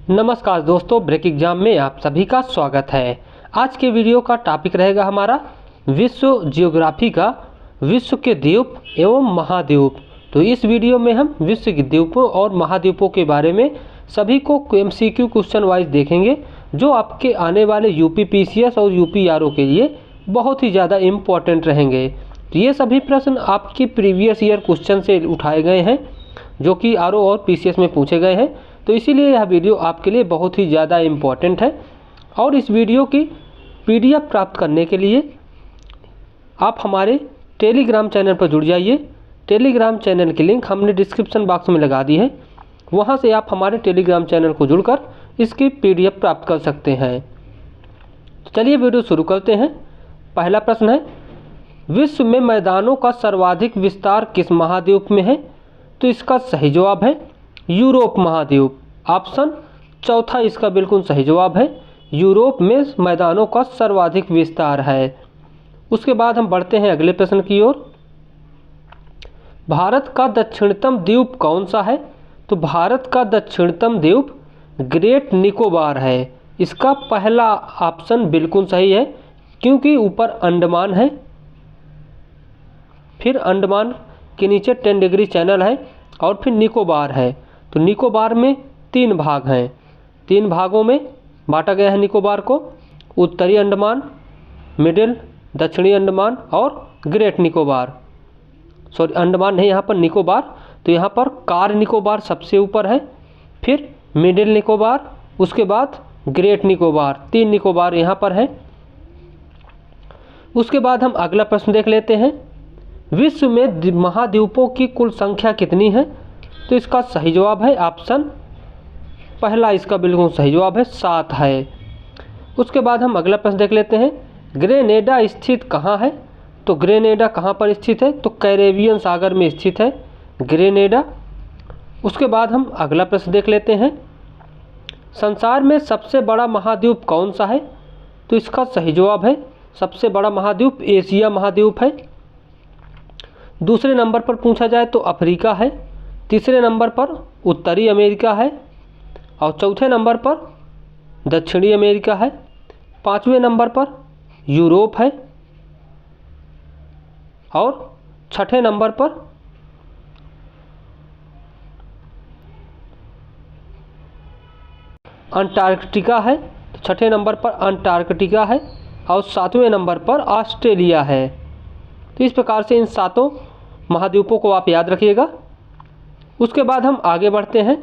नमस्कार दोस्तों, break exam में आप सभी का स्वागत है। आज के वीडियो का टॉपिक रहेगा हमारा विश्व जियोग्राफी का विश्व के द्वीप एवं महाद्वीप। तो इस वीडियो में हम विश्व के द्वीपों और महाद्वीपों के बारे में सभी को MCQ क्वेश्चन वाइज देखेंगे, जो आपके आने वाले यूपी PCS और यूपी आरओ के लिए बहुत ही ज़्यादा इम्पोर्टेंट रहेंगे। तो ये सभी प्रश्न आपके प्रीवियस ईयर क्वेश्चन से उठाए गए हैं, जो कि आरओ और PCS में पूछे गए हैं। तो इसीलिए यह वीडियो आपके लिए बहुत ही ज़्यादा इम्पॉर्टेंट है। और इस वीडियो की PDF प्राप्त करने के लिए आप हमारे टेलीग्राम चैनल पर जुड़ जाइए। टेलीग्राम चैनल की लिंक हमने डिस्क्रिप्शन बॉक्स में लगा दी है, वहां से आप हमारे टेलीग्राम चैनल को जुड़कर इसकी PDF प्राप्त कर सकते हैं। तो चलिए वीडियो शुरू करते हैं। पहला प्रश्न है, विश्व में मैदानों का सर्वाधिक विस्तार किस महाद्वीप में है? तो इसका सही जवाब है यूरोप महाद्वीप। ऑप्शन चौथा इसका बिल्कुल सही जवाब है। यूरोप में मैदानों का सर्वाधिक विस्तार है। उसके बाद हम बढ़ते हैं अगले प्रश्न की ओर। भारत का दक्षिणतम द्वीप कौन सा है? तो भारत का दक्षिणतम द्वीप ग्रेट निकोबार है। इसका पहला ऑप्शन बिल्कुल सही है, क्योंकि ऊपर अंडमान है, फिर अंडमान के नीचे 10 डिग्री चैनल है और फिर निकोबार है। तो निकोबार में 3 भाग हैं, 3 भागों में बांटा गया है निकोबार को। उत्तरी अंडमान, मिडिल दक्षिणी अंडमान और ग्रेट निकोबार। सॉरी, अंडमान नहीं, यहाँ पर निकोबार। तो यहाँ पर कार निकोबार सबसे ऊपर है, फिर मिडिल निकोबार, उसके बाद ग्रेट निकोबार। 3 निकोबार यहाँ पर है। उसके बाद हम अगला प्रश्न देख लेते हैं। विश्व में महाद्वीपों की कुल संख्या कितनी है? तो इसका सही जवाब है ऑप्शन पहला, इसका बिल्कुल सही जवाब है 7 है। उसके बाद हम अगला प्रश्न देख लेते हैं। ग्रेनेडा स्थित कहाँ है? तो ग्रेनेडा कहाँ पर स्थित है? तो कैरेबियन सागर में स्थित है ग्रेनेडा। उसके बाद हम अगला प्रश्न देख लेते हैं। संसार में सबसे बड़ा महाद्वीप कौन सा है? तो इसका सही जवाब है सबसे बड़ा महाद्वीप एशिया महाद्वीप है। दूसरे नंबर पर पूछा जाए तो अफ्रीका है, तीसरे नंबर पर उत्तरी अमेरिका है और चौथे नंबर पर दक्षिणी अमेरिका है, 5वें नंबर पर यूरोप है और 6ठे नंबर पर अंटार्कटिका है। तो 6ठे नंबर पर अंटार्कटिका है और 7वें नंबर पर ऑस्ट्रेलिया है। तो इस प्रकार से इन 7 महाद्वीपों को आप याद रखिएगा। उसके बाद हम आगे बढ़ते हैं।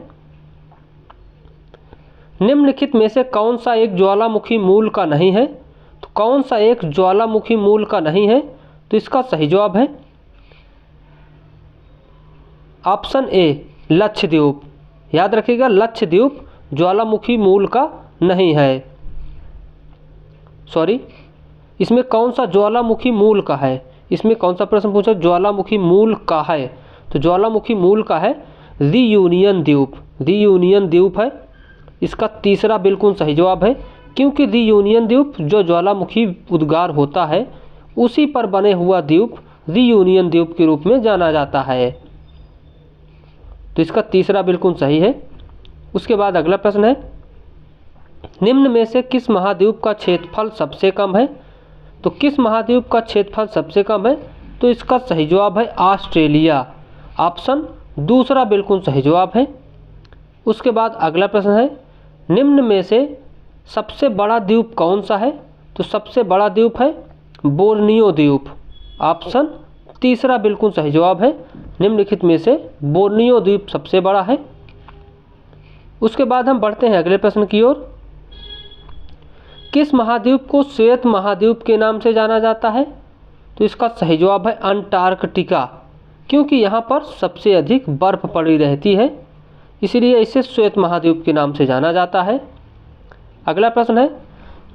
निम्नलिखित में से कौन सा एक ज्वालामुखी मूल का नहीं है? तो कौन सा एक ज्वालामुखी मूल का नहीं है? तो इसका सही जवाब है ऑप्शन ए, लक्षद्वीप। याद रखिएगा, लक्षद्वीप ज्वालामुखी मूल का नहीं है। सॉरी, इसमें कौन सा ज्वालामुखी मूल का है? इसमें कौन सा प्रश्न पूछा ज्वालामुखी मूल का है? तो ज्वालामुखी मूल का है रियूनियन द्वीप। रियूनियन द्वीप है इसका तीसरा बिल्कुल सही जवाब है, क्योंकि रियूनियन द्वीप जो ज्वालामुखी उद्गार होता है उसी पर बने हुआ द्वीप रियूनियन द्वीप के रूप में जाना जाता है। तो इसका तीसरा बिल्कुल सही है। उसके बाद अगला प्रश्न है, निम्न में से किस महाद्वीप का क्षेत्रफल सबसे कम है? तो किस महाद्वीप का क्षेत्रफल सबसे कम है? तो इसका सही जवाब है ऑस्ट्रेलिया। ऑप्शन दूसरा बिल्कुल सही जवाब है। उसके बाद अगला प्रश्न है, निम्न में से सबसे बड़ा द्वीप कौन सा है? तो सबसे बड़ा द्वीप है बोर्नियो द्वीप। ऑप्शन तीसरा बिल्कुल सही जवाब है। निम्नलिखित में से बोर्नियो द्वीप सबसे बड़ा है। उसके बाद हम बढ़ते हैं अगले प्रश्न की ओर। किस महाद्वीप को श्वेत महाद्वीप के नाम से जाना जाता है? तो इसका सही जवाब है अंटार्कटिका, क्योंकि यहाँ पर सबसे अधिक बर्फ पड़ी रहती है, इसीलिए इसे श्वेत महाद्वीप के नाम से जाना जाता है। अगला प्रश्न है,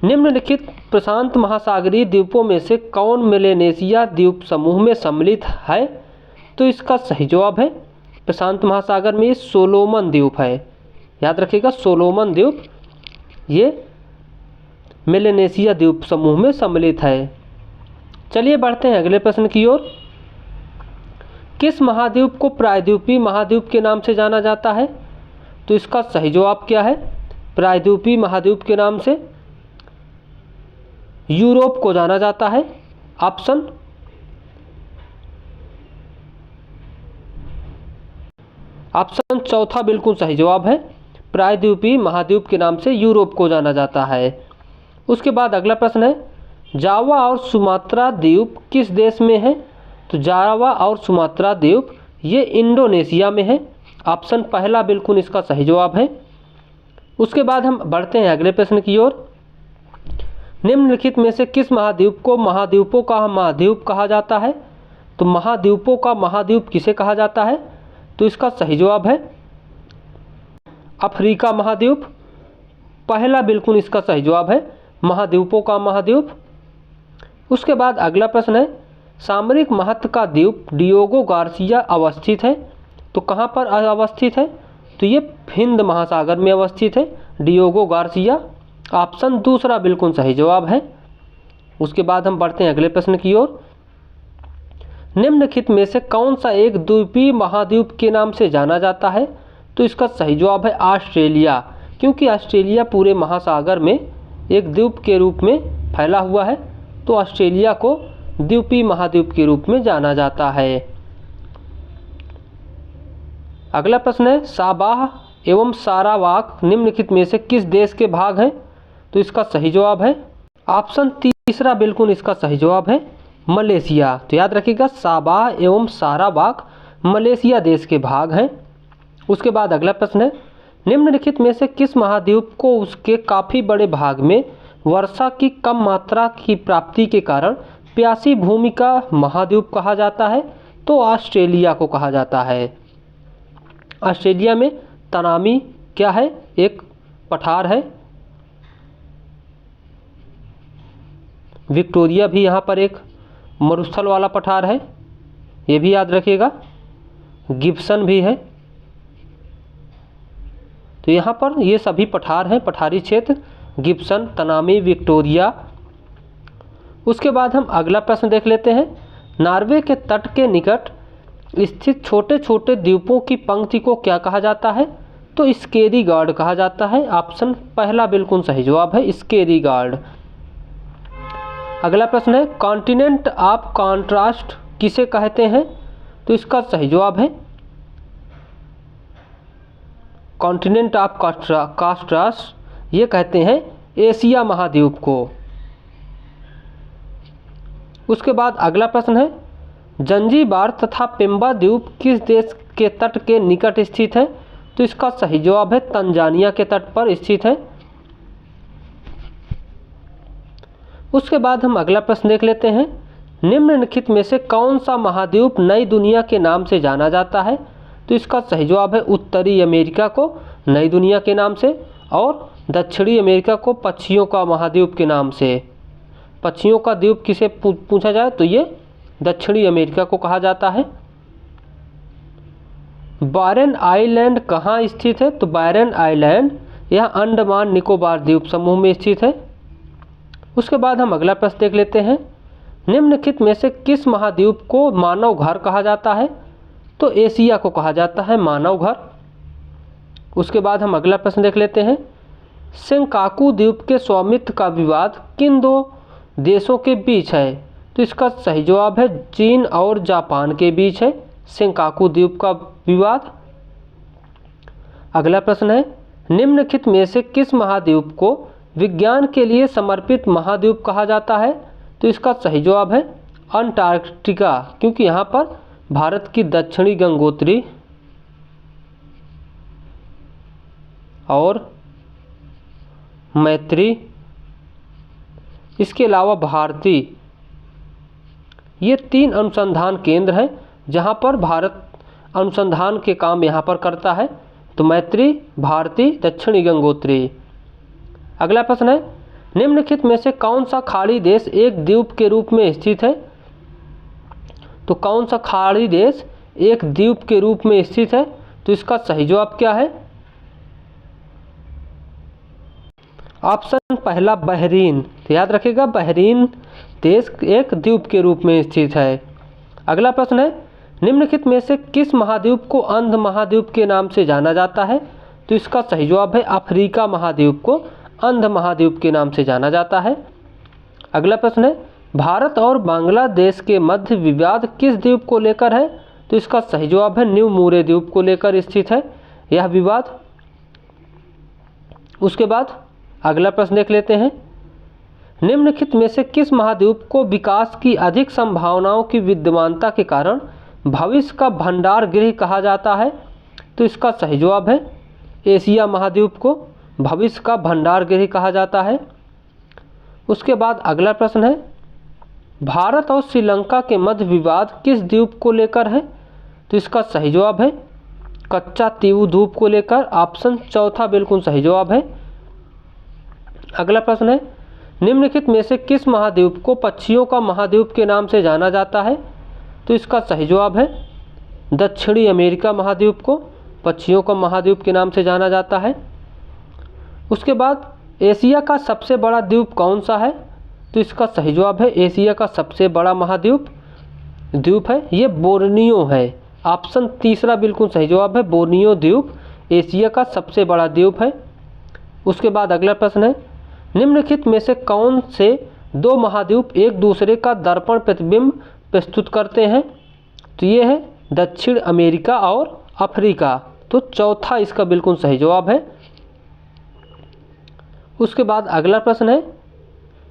निम्नलिखित प्रशांत महासागरीय द्वीपों में से कौन मेलेनेशिया द्वीप समूह में सम्मिलित है? तो इसका सही जवाब है प्रशांत महासागर में सोलोमन द्वीप है। याद रखिएगा, सोलोमन द्वीप ये मेलेनेशिया द्वीप समूह में सम्मिलित है। चलिए बढ़ते हैं अगले प्रश्न की ओर। किस महाद्वीप को प्रायद्वीपीय महाद्वीप के नाम से जाना जाता है? तो इसका सही जवाब क्या है? प्रायद्वीपीय महाद्वीप के नाम से यूरोप को जाना जाता है। ऑप्शन चौथा बिल्कुल सही जवाब है, प्रायद्वीपीय महाद्वीप के नाम से यूरोप को जाना जाता है। उसके बाद अगला प्रश्न है, जावा और सुमात्रा द्वीप किस देश में है? तो जावा और सुमात्रा द्वीप ये इंडोनेशिया में है। ऑप्शन पहला बिल्कुल इसका सही जवाब है। उसके बाद हम बढ़ते हैं अगले प्रश्न की ओर। निम्नलिखित में से किस महाद्वीप को महाद्वीपों का महाद्वीप कहा जाता है? तो महाद्वीपों का महाद्वीप किसे कहा जाता है? तो इसका सही जवाब है अफ्रीका महाद्वीप। पहला बिल्कुल इसका सही जवाब है, महाद्वीपों का महाद्वीप। उसके बाद अगला प्रश्न है, सामरिक महत्व का द्वीप डियोगो गार्सिया अवस्थित है। तो कहाँ पर अवस्थित है? तो ये हिंद महासागर में अवस्थित है, डियोगो गार्सिया। ऑप्शन दूसरा बिल्कुल सही जवाब है। उसके बाद हम बढ़ते हैं अगले प्रश्न की ओर। निम्नलिखित में से कौन सा एक द्वीपीय महाद्वीप के नाम से जाना जाता है? तो इसका सही जवाब है ऑस्ट्रेलिया, क्योंकि ऑस्ट्रेलिया पूरे महासागर में एक द्वीप के रूप में फैला हुआ है, तो ऑस्ट्रेलिया को द्वीपीय महाद्वीप के रूप में जाना जाता है। अगला प्रश्न है, साबाह एवं सारावाक निम्नलिखित में से किस देश के भाग हैं? तो इसका सही जवाब है ऑप्शन तीसरा बिल्कुल इसका सही जवाब है, मलेशिया। तो याद रखिएगा, साबाह एवं सारावाक मलेशिया देश के भाग हैं। उसके बाद अगला प्रश्न है, निम्नलिखित में से किस महाद्वीप को उसके काफ़ी बड़े भाग में वर्षा की कम मात्रा की प्राप्ति के कारण प्यासी भूमि का महाद्वीप कहा जाता है? तो ऑस्ट्रेलिया को कहा जाता है। ऑस्ट्रेलिया में तनामी क्या है? एक पठार है। विक्टोरिया भी यहाँ पर एक मरुस्थल वाला पठार है, ये भी याद रखिएगा। गिब्सन भी है। तो यहाँ पर ये सभी पठार हैं, पठारी क्षेत्र, गिब्सन, तनामी, विक्टोरिया। उसके बाद हम अगला प्रश्न देख लेते हैं। नॉर्वे के तट के निकट स्थित छोटे छोटे द्वीपों की पंक्ति को क्या कहा जाता है? तो स्केरी गार्ड कहा जाता है। ऑप्शन पहला बिल्कुल सही जवाब है, स्केरी गार्ड। अगला प्रश्न है, कॉन्टिनेंट ऑफ कॉन्ट्रास्ट किसे कहते हैं? तो इसका सही जवाब है कॉन्टिनेंट ऑफ कॉन्ट्रास्ट, ये कहते हैं एशिया महाद्वीप को। उसके बाद अगला प्रश्न है, जंजीबार तथा पेम्बा द्वीप किस देश के तट के निकट स्थित है? तो इसका सही जवाब है तंजानिया के तट पर स्थित है। उसके बाद हम अगला प्रश्न देख लेते हैं। निम्नलिखित में से कौन सा महाद्वीप नई दुनिया के नाम से जाना जाता है? तो इसका सही जवाब है उत्तरी अमेरिका को नई दुनिया के नाम से, और दक्षिणी अमेरिका को पक्षियों का महाद्वीप के नाम से। पक्षियों का द्वीप किसे पूछा जाए तो ये दक्षिणी अमेरिका को कहा जाता है। बायरन आइलैंड कहाँ स्थित है? तो बायरन आइलैंड यह अंडमान निकोबार द्वीप समूह में स्थित है। उसके बाद हम अगला प्रश्न देख लेते हैं। निम्नलिखित में से किस महाद्वीप को मानव घर कहा जाता है? तो एशिया को कहा जाता है मानव घर। उसके बाद हम अगला प्रश्न देख लेते हैं। सेंकाकू द्वीप के स्वामित्व का विवाद किन दो देशों के बीच है? तो इसका सही जवाब है चीन और जापान के बीच है सेंकाकू द्वीप का विवाद। अगला प्रश्न है, निम्नलिखित में से किस महाद्वीप को विज्ञान के लिए समर्पित महाद्वीप कहा जाता है? तो इसका सही जवाब है अंटार्कटिका, क्योंकि यहाँ पर भारत की दक्षिणी गंगोत्री और मैत्री, इसके अलावा भारती, ये 3 अनुसंधान केंद्र हैं जहाँ पर भारत अनुसंधान के काम यहाँ पर करता है। तो मैत्री, भारती, दक्षिणी गंगोत्री। अगला प्रश्न है, निम्नलिखित में से कौन सा खाड़ी देश एक द्वीप के रूप में स्थित है? तो कौन सा खाड़ी देश एक द्वीप के रूप में स्थित है? तो इसका सही जवाब क्या है? ऑप्शन पहला बहरीन। तो याद रखिएगा, बहरीन देश एक द्वीप के रूप में स्थित है। अगला प्रश्न है, निम्नलिखित में से किस महाद्वीप को अंध महाद्वीप के नाम से जाना जाता है? तो इसका सही जवाब है अफ्रीका महाद्वीप को अंध महाद्वीप के नाम से जाना जाता है। अगला प्रश्न है भारत और बांग्लादेश के मध्य विवाद किस द्वीप को लेकर है? तो इसका सही जवाब है न्यू मुरे द्वीप को लेकर स्थित है यह विवाद। उसके बाद अगला प्रश्न देख लेते हैं, निम्नलिखित में से किस महाद्वीप को विकास की अधिक संभावनाओं की विद्यमानता के कारण भविष्य का भंडार गृह कहा जाता है? तो इसका सही जवाब है एशिया महाद्वीप को भविष्य का भंडार गृह कहा जाता है। उसके बाद अगला प्रश्न है, भारत और श्रीलंका के मध्य विवाद किस द्वीप को लेकर है? तो इसका सही जवाब है कच्चा तीवु द्वीप को लेकर। ऑप्शन चौथा बिल्कुल सही जवाब है। अगला प्रश्न है, निम्नलिखित में से किस महाद्वीप को पक्षियों का महाद्वीप के नाम से जाना जाता है? तो इसका सही जवाब है दक्षिणी अमेरिका महाद्वीप को पक्षियों का महाद्वीप के नाम से जाना जाता है। उसके बाद एशिया का सबसे बड़ा द्वीप कौन सा है? तो इसका सही जवाब है एशिया का सबसे बड़ा द्वीप है ये बोर्नियो है। ऑप्शन तीसरा बिल्कुल सही जवाब है बोर्नियो द्वीप एशिया का सबसे बड़ा द्वीप है। उसके बाद अगला प्रश्न है, निम्नलिखित में से कौन से दो महाद्वीप एक दूसरे का दर्पण प्रतिबिंब प्रस्तुत करते हैं? तो ये है दक्षिण अमेरिका और अफ्रीका। तो चौथा इसका बिल्कुल सही जवाब है। उसके बाद अगला प्रश्न है,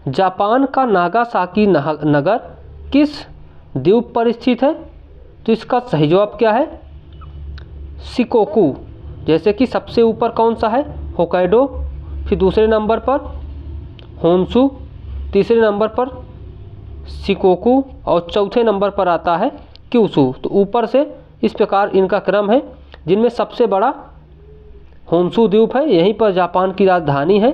जापान का नागासाकी नगर किस द्वीप पर स्थित है? तो इसका सही जवाब क्या है शिकोकू। जैसे कि सबसे ऊपर कौन सा है होकाइडो, फिर दूसरे नंबर पर होन्शु, तीसरे नंबर पर शिकोकू और चौथे नंबर पर आता है क्यूशु। तो ऊपर से इस प्रकार इनका क्रम है, जिनमें सबसे बड़ा होन्शु द्वीप है, यहीं पर जापान की राजधानी है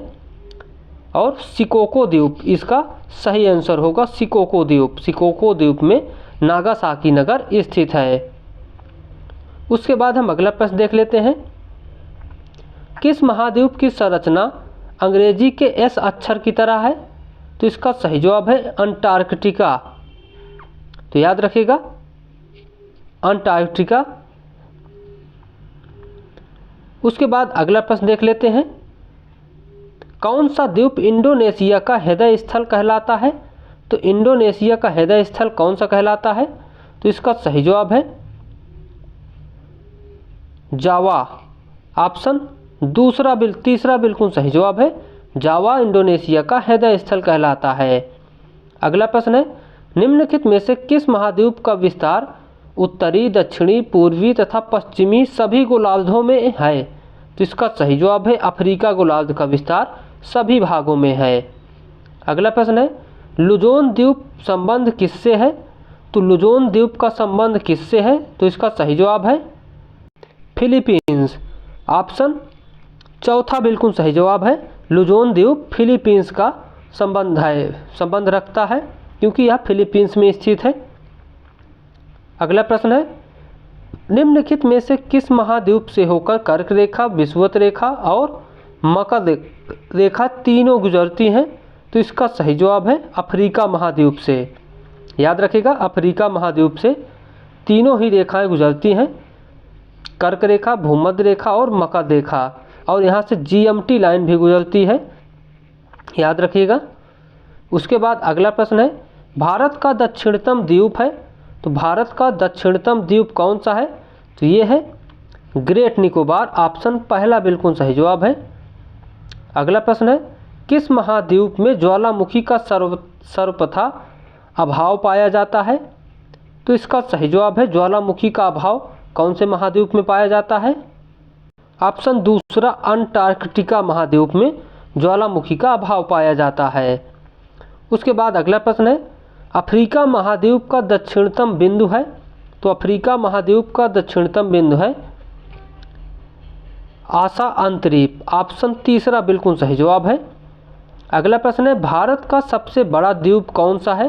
और शिकोको द्वीप इसका सही आंसर होगा शिकोको द्वीप। शिकोको द्वीप में नागासाकी नगर स्थित है। उसके बाद हम अगला प्रश्न देख लेते हैं, किस महाद्वीप की संरचना अंग्रेजी के एस अक्षर की तरह है? तो इसका सही जवाब है अंटार्कटिका। तो याद रखिएगा अंटार्कटिका। उसके बाद अगला प्रश्न देख लेते हैं, कौन सा द्वीप इंडोनेशिया का हृदय स्थल कहलाता है? तो इंडोनेशिया का हृदय स्थल कौन सा कहलाता है? तो इसका सही जवाब है जावा। ऑप्शन तीसरा बिल्कुल सही जवाब है जावा इंडोनेशिया का हृदय स्थल कहलाता है। अगला प्रश्न है, निम्नलिखित में से किस महाद्वीप का विस्तार उत्तरी, दक्षिणी, पूर्वी तथा पश्चिमी सभी गोलार्धों में है? तो इसका सही जवाब है अफ्रीका गोलार्ध का विस्तार सभी भागों में है। अगला प्रश्न है, लुजोन द्वीप संबंध किससे है? तो लुजोन द्वीप का संबंध किससे है? तो इसका सही जवाब है फिलीपींस। ऑप्शन चौथा बिल्कुल सही जवाब है लुजोन द्वीप फिलीपींस का संबंध रखता है क्योंकि यह फिलीपींस में स्थित है। अगला प्रश्न है, निम्नलिखित में से किस महाद्वीप से होकर कर्क रेखा, विषुवत रेखा और मकर रेखा तीनों गुजरती हैं? तो इसका सही जवाब है अफ्रीका महाद्वीप से। याद रखिएगा अफ्रीका महाद्वीप से तीनों ही रेखाएं गुजरती हैं, कर्क रेखा, भूमध्य रेखा और मकर रेखा, और यहाँ से जीएमटी लाइन भी गुजरती है, याद रखिएगा। उसके बाद अगला प्रश्न है, भारत का दक्षिणतम द्वीप है, तो भारत का दक्षिणतम द्वीप कौन सा है? तो ये है ग्रेट निकोबार। ऑप्शन पहला बिल्कुल सही जवाब है। अगला प्रश्न है, किस महाद्वीप में ज्वालामुखी का सर्वथा अभाव पाया जाता है? तो इसका सही जवाब है ज्वालामुखी का अभाव कौन से महाद्वीप में पाया जाता है? ऑप्शन दूसरा अंटार्कटिका महाद्वीप में ज्वालामुखी का अभाव पाया जाता है। उसके बाद अगला प्रश्न है, अफ्रीका महाद्वीप का दक्षिणतम बिंदु है, तो अफ्रीका महाद्वीप का दक्षिणतम बिंदु है आशा अंतरीप। ऑप्शन तीसरा बिल्कुल सही जवाब है। अगला प्रश्न है, भारत का सबसे बड़ा द्वीप कौन सा है?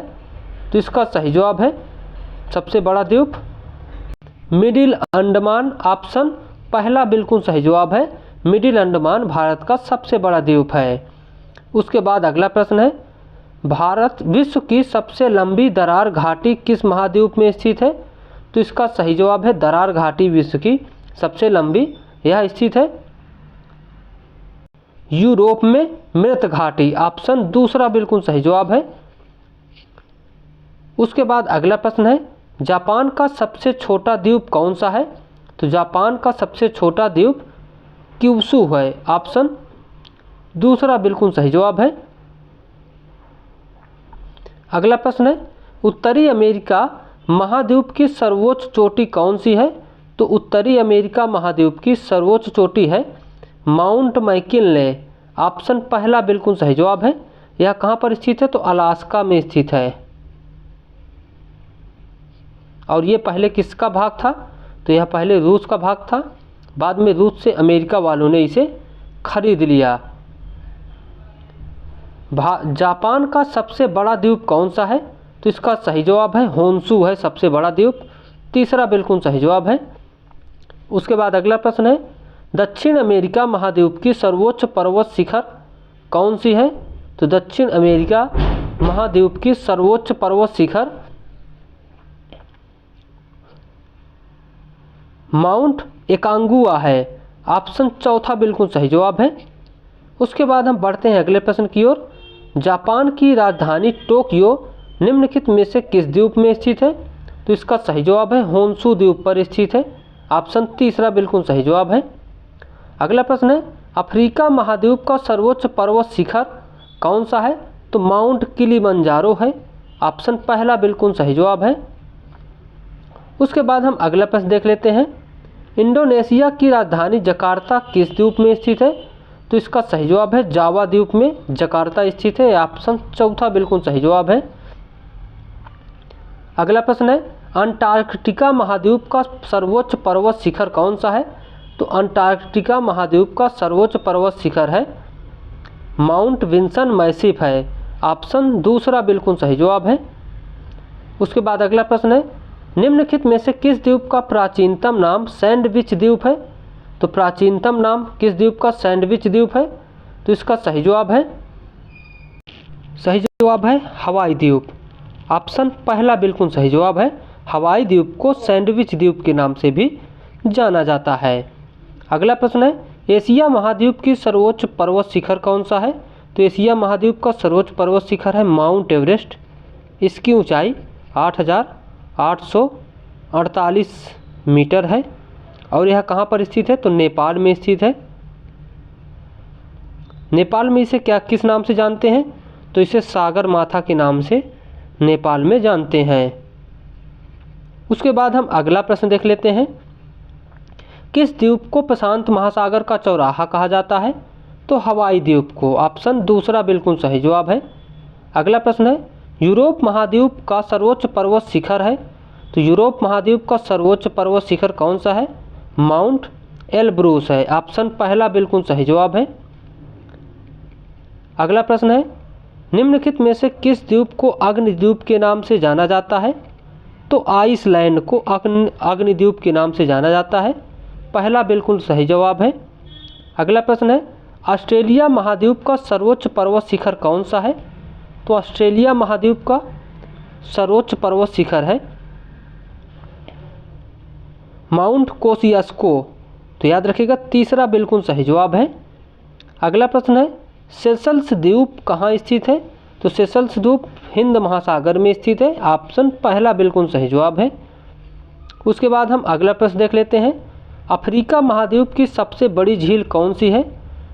तो इसका सही जवाब है सबसे बड़ा द्वीप मिडिल अंडमान। ऑप्शन पहला बिल्कुल सही जवाब है मिडिल अंडमान भारत का सबसे बड़ा द्वीप है। उसके बाद अगला प्रश्न है, भारत विश्व की सबसे लंबी दरार घाटी किस महाद्वीप में स्थित है? तो इसका सही जवाब है दरार घाटी विश्व की सबसे लंबी यह स्थित है यूरोप में मृत घाटी, ऑप्शन दूसरा बिल्कुल सही जवाब है। उसके बाद अगला प्रश्न है, जापान का सबसे छोटा द्वीप कौन सा है? तो जापान का सबसे छोटा द्वीप क्यूशू है, ऑप्शन दूसरा बिल्कुल सही जवाब है। अगला प्रश्न है, उत्तरी अमेरिका महाद्वीप की सर्वोच्च चोटी कौन सी है? तो उत्तरी अमेरिका महाद्वीप की सर्वोच्च चोटी है माउंट मैकिनले, ऑप्शन पहला बिल्कुल सही जवाब है। यह कहाँ पर स्थित है? तो अलास्का में स्थित है। और ये पहले किसका भाग था? तो यह पहले रूस का भाग था, बाद में रूस से अमेरिका वालों ने इसे खरीद लिया। जापान का सबसे बड़ा द्वीप कौन सा है? तो इसका सही जवाब है होन्शु है सबसे बड़ा द्वीप, तीसरा बिल्कुल सही जवाब है। उसके बाद अगला प्रश्न है, दक्षिण अमेरिका महाद्वीप की सर्वोच्च पर्वत शिखर कौन सी है? तो दक्षिण अमेरिका महाद्वीप की सर्वोच्च पर्वत शिखर माउंट एकांगुआ है, ऑप्शन चौथा बिल्कुल सही जवाब है। उसके बाद हम बढ़ते हैं अगले प्रश्न की ओर। जापान की राजधानी टोक्यो निम्नलिखित में से किस द्वीप में स्थित है? तो इसका सही जवाब है होन्शु द्वीप पर स्थित है, ऑप्शन तीसरा बिल्कुल सही जवाब है। अगला प्रश्न है, अफ्रीका महाद्वीप का सर्वोच्च पर्वत शिखर कौन सा है? तो माउंट किलिमंजारो है, ऑप्शन पहला बिल्कुल सही जवाब है। उसके बाद हम अगला प्रश्न देख लेते हैं, इंडोनेशिया की राजधानी जकार्ता किस द्वीप में स्थित है? तो इसका सही जवाब है जावा द्वीप में जकार्ता स्थित है, ऑप्शन चौथा बिल्कुल सही जवाब है। अगला प्रश्न है, अंटार्कटिका महाद्वीप का सर्वोच्च पर्वत शिखर कौन सा है? तो अंटार्कटिका महाद्वीप का सर्वोच्च पर्वत शिखर है माउंट विंसन मैसिफ है, ऑप्शन दूसरा बिल्कुल सही जवाब है। उसके बाद अगला प्रश्न है, निम्नलिखित में से किस द्वीप का प्राचीनतम नाम सैंडविच द्वीप है? तो प्राचीनतम नाम किस द्वीप का सैंडविच द्वीप है? तो इसका सही जवाब है हवाई द्वीप, ऑप्शन पहला बिल्कुल सही जवाब है। हवाई द्वीप को सैंडविच द्वीप के नाम से भी जाना जाता है। अगला प्रश्न है, एशिया महाद्वीप की सर्वोच्च पर्वत शिखर कौन सा है? तो एशिया महाद्वीप का सर्वोच्च पर्वत शिखर है माउंट एवरेस्ट, इसकी ऊंचाई 8,848 मीटर है और यह कहाँ पर स्थित है? तो नेपाल में स्थित है। नेपाल में इसे किस नाम से जानते हैं? तो इसे सागर माथा के नाम से नेपाल में जानते हैं। उसके बाद हम अगला प्रश्न देख लेते हैं, किस द्वीप को प्रशांत महासागर का चौराहा कहा जाता है? तो हवाई द्वीप को, ऑप्शन दूसरा बिल्कुल सही जवाब है। अगला प्रश्न है, यूरोप महाद्वीप का सर्वोच्च पर्वत शिखर है, तो यूरोप महाद्वीप का सर्वोच्च पर्वत शिखर कौन सा है? माउंट एलब्रूस है, ऑप्शन पहला बिल्कुल सही जवाब है। अगला प्रश्न है, निम्नलिखित में से किस द्वीप को अग्निद्वीप के नाम से जाना जाता है? तो आइसलैंड को अग्निद्वीप के नाम से जाना जाता है, पहला बिल्कुल सही जवाब है। अगला प्रश्न है, ऑस्ट्रेलिया महाद्वीप का सर्वोच्च पर्वत शिखर कौन सा है? तो ऑस्ट्रेलिया महाद्वीप का सर्वोच्च पर्वत शिखर है माउंट कोसियास्को, तो याद रखिएगा तीसरा बिल्कुल सही जवाब है। अगला प्रश्न है, सेशल्स द्वीप कहाँ स्थित है? तो सेशल्स द्वीप हिंद महासागर में स्थित है, ऑप्शन पहला बिल्कुल सही जवाब है। उसके बाद हम अगला प्रश्न देख लेते हैं, अफ्रीका महाद्वीप की सबसे बड़ी झील कौन सी है?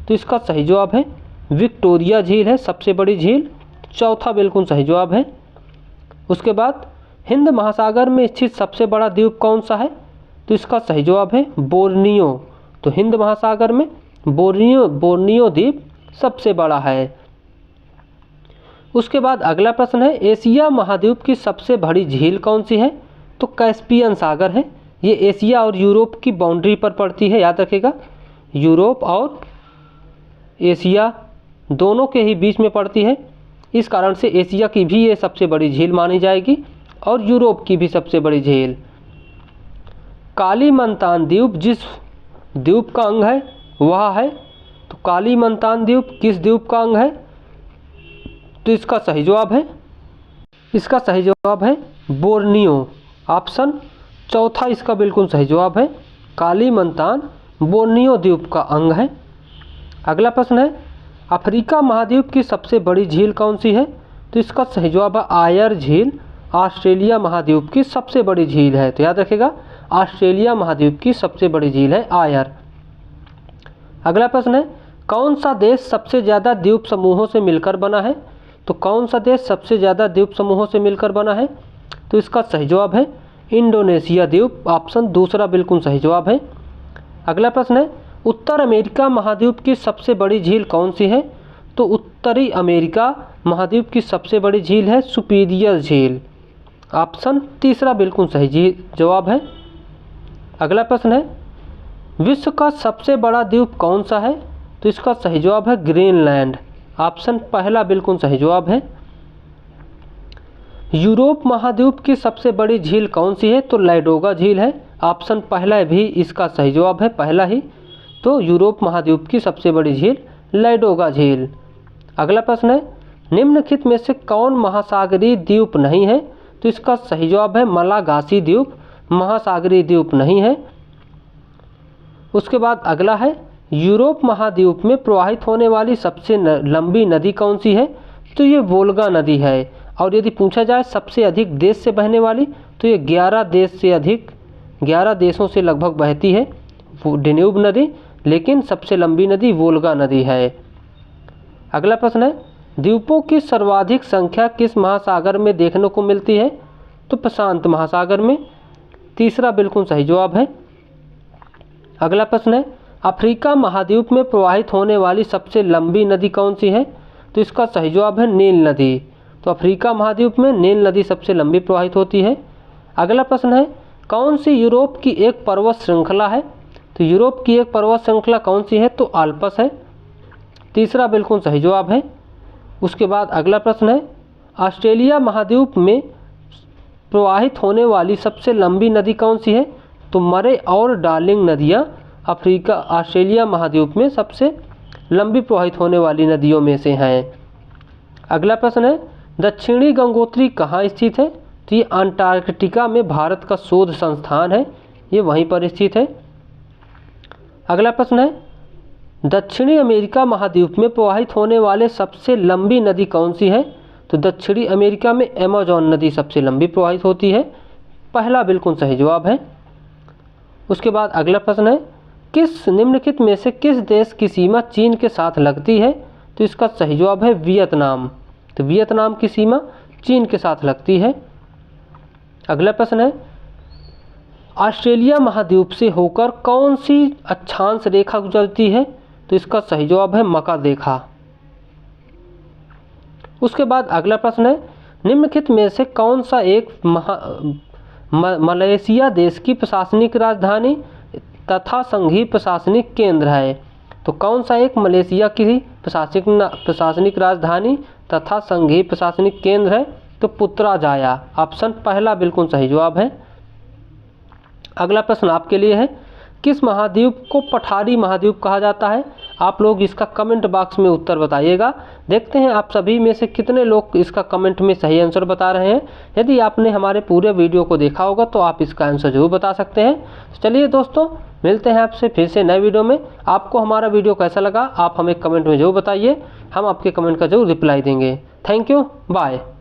तो इसका सही जवाब है विक्टोरिया झील है सबसे बड़ी झील, चौथा बिल्कुल सही जवाब है। उसके बाद हिंद महासागर में स्थित सबसे बड़ा द्वीप कौन सा है? तो इसका सही जवाब है बोर्नियो, तो हिंद महासागर में बोर्नियो द्वीप सबसे बड़ा है। उसके बाद अगला प्रश्न है, एशिया महाद्वीप की सबसे बड़ी झील कौन सी है? तो कैस्पियन सागर है, ये एशिया और यूरोप की बाउंड्री पर पड़ती है, याद रखिएगा यूरोप और एशिया दोनों के ही बीच में पड़ती है, इस कारण से एशिया की भी ये सबसे बड़ी झील मानी जाएगी और यूरोप की भी सबसे बड़ी झील। कालीमंतान द्वीप जिस द्वीप का अंग है वह है, तो कालीमंतान द्वीप किस द्वीप का अंग है? तो इसका सही जवाब है बोर्नियो, ऑप्शन चौथा इसका बिल्कुल सही जवाब है। कालीमंतान बोर्नियो द्वीप का अंग है। अगला प्रश्न है, अफ्रीका महाद्वीप की सबसे बड़ी झील कौन सी है? तो इसका सही जवाब है आयर झील। ऑस्ट्रेलिया महाद्वीप की सबसे बड़ी झील है, तो याद रखिएगा ऑस्ट्रेलिया महाद्वीप की सबसे बड़ी झील है आयर। अगला प्रश्न है, कौन सा देश सबसे ज़्यादा द्वीप समूहों से मिलकर बना है? तो कौन सा देश सबसे ज़्यादा द्वीप समूहों से मिलकर बना है? तो इसका सही जवाब है इंडोनेशिया द्वीप। ऑप्शन दूसरा बिल्कुल सही जवाब है। अगला प्रश्न है, उत्तर अमेरिका महाद्वीप की सबसे बड़ी झील कौन सी है? तो उत्तरी अमेरिका महाद्वीप की सबसे बड़ी झील है सुपीरियर झील। ऑप्शन तीसरा बिल्कुल सही जवाब है। अगला प्रश्न है, विश्व का सबसे बड़ा द्वीप कौन सा है? तो इसका सही जवाब है ग्रीनलैंड। ऑप्शन पहला बिल्कुल सही जवाब है। यूरोप महाद्वीप की सबसे बड़ी झील कौन सी है? तो लैडोगा झील है। ऑप्शन पहला भी इसका सही जवाब है, पहला ही। तो यूरोप महाद्वीप की सबसे बड़ी झील लैडोगा झील। अगला प्रश्न है, निम्नलिखित में से कौन महासागरीय द्वीप नहीं है? तो इसका सही जवाब है मलागासी द्वीप, महासागरीय द्वीप नहीं है। उसके बाद अगला है, यूरोप महाद्वीप में प्रवाहित होने वाली सबसे लंबी नदी कौन सी है? तो ये वोल्गा नदी है। और यदि पूछा जाए सबसे अधिक देश से बहने वाली, तो ये 11 देशों से लगभग बहती है डेन्यूब नदी, लेकिन सबसे लंबी नदी वोल्गा नदी है। अगला प्रश्न है, द्वीपों की सर्वाधिक संख्या किस महासागर में देखने को मिलती है? तो प्रशांत महासागर में। तीसरा बिल्कुल सही जवाब है। अगला प्रश्न है, अफ्रीका महाद्वीप में प्रवाहित होने वाली सबसे लंबी नदी कौन सी है? तो इसका सही जवाब है नील नदी। तो अफ्रीका महाद्वीप में नील नदी सबसे लंबी प्रवाहित होती है। अगला प्रश्न है, कौन सी यूरोप की एक पर्वत श्रृंखला है? तो यूरोप की एक पर्वत श्रृंखला कौन सी है? तो आल्प्स है। तीसरा बिल्कुल सही जवाब है। उसके बाद अगला प्रश्न है, ऑस्ट्रेलिया महाद्वीप में प्रवाहित होने वाली सबसे लंबी नदी कौन सी है? तो मरे और डार्लिंग नदियाँ ऑस्ट्रेलिया महाद्वीप में सबसे लंबी प्रवाहित होने वाली नदियों में से हैं। अगला प्रश्न है, दक्षिणी गंगोत्री कहाँ स्थित है? तो ये अंटार्कटिका में भारत का शोध संस्थान है, ये वहीं पर स्थित है। अगला प्रश्न है, दक्षिणी अमेरिका महाद्वीप में प्रवाहित होने वाले सबसे लंबी नदी कौन सी है? तो दक्षिणी अमेरिका में अमेजॉन नदी सबसे लंबी प्रवाहित होती है। पहला बिल्कुल सही जवाब है। उसके बाद अगला प्रश्न है, किस निम्नलिखित में से किस देश की सीमा चीन के साथ लगती है? तो इसका सही जवाब है वियतनाम। तो वियतनाम की सीमा चीन के साथ लगती है। अगला प्रश्न है, ऑस्ट्रेलिया महाद्वीप से होकर कौन सी अक्षांश रेखा गुजरती है? तो इसका सही जवाब है मकर रेखा। उसके बाद अगला प्रश्न है, निम्नलिखित में से कौन सा एक मलेशिया देश की प्रशासनिक राजधानी तथा संघीय प्रशासनिक केंद्र है? तो कौन सा एक मलेशिया की प्रशासनिक राजधानी तथा संघीय प्रशासनिक केंद्र है? तो पुत्राजाया। ऑप्शन पहला बिल्कुल सही जवाब है। अगला प्रश्न आपके लिए है, किस महाद्वीप को पठारी महाद्वीप कहा जाता है? आप लोग इसका कमेंट बॉक्स में उत्तर बताइएगा। देखते हैं आप सभी में से कितने लोग इसका कमेंट में सही आंसर बता रहे हैं। यदि आपने हमारे पूरे वीडियो को देखा होगा तो आप इसका आंसर जरूर बता सकते हैं। चलिए दोस्तों, मिलते हैं आपसे फिर से नए वीडियो में। आपको हमारा वीडियो कैसा लगा आप हमें कमेंट में जरूर बताइए, हम आपके कमेंट का जरूर रिप्लाई देंगे। Thank you, bye.